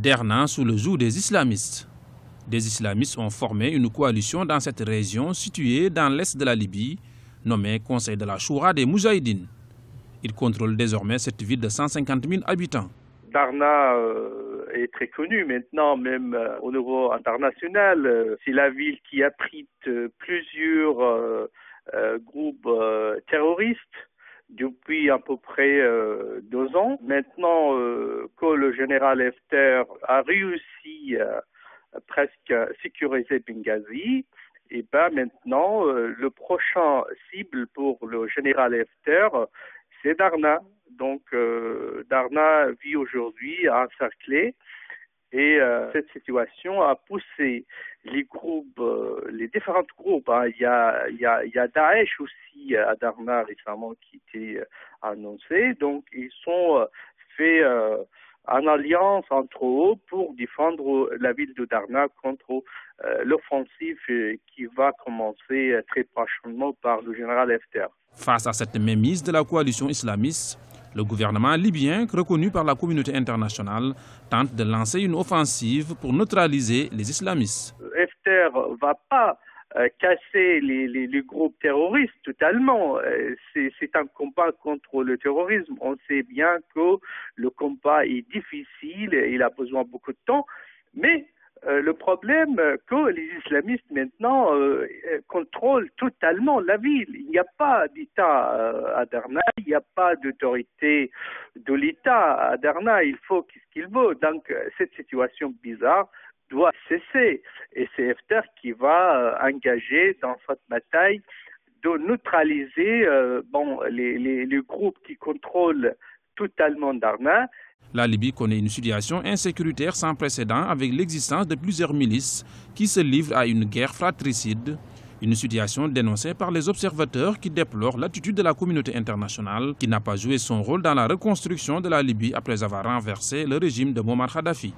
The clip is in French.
Derna sous le joug des islamistes. Des islamistes ont formé une coalition dans cette région située dans l'est de la Libye, nommée Conseil de la Choura des Moudjahidines. Ils contrôlent désormais cette ville de 150 000 habitants. Darna est très connue maintenant, même au niveau international. C'est la ville qui abrite plusieurs groupes terroristes depuis à peu près 2 ans. Maintenant que le général Haftar a réussi presque à sécuriser Benghazi, et ben maintenant le prochain cible pour le général Haftar, c'est Darna. Donc Darna vit aujourd'hui encerclée et cette situation a poussé les groupes, les différents groupes. Il y a Daesh aussi à Darna récemment qui était annoncé. Donc ils sont fait en alliance entre eux pour défendre la ville de Darna contre l'offensive qui va commencer très prochainement par le général Haftar. Face à cette mainmise de la coalition islamiste, le gouvernement libyen, reconnu par la communauté internationale, tente de lancer une offensive pour neutraliser les islamistes. Haftar ne va pas casser les groupes terroristes totalement. C'est un combat contre le terrorisme. On sait bien que le combat est difficile, il a besoin de beaucoup de temps, mais le problème que les islamistes maintenant contrôlent totalement la ville. Il n'y a pas d'État à Darna, il n'y a pas d'autorité de l'État à Darna. Il faut ce qu'il veut. Donc cette situation bizarre doit cesser. Et c'est Haftar qui va engager dans cette bataille de neutraliser les groupes qui contrôlent totalement Darna. La Libye connaît une situation insécuritaire sans précédent avec l'existence de plusieurs milices qui se livrent à une guerre fratricide. Une situation dénoncée par les observateurs qui déplorent l'attitude de la communauté internationale qui n'a pas joué son rôle dans la reconstruction de la Libye après avoir renversé le régime de Muammar Kadhafi.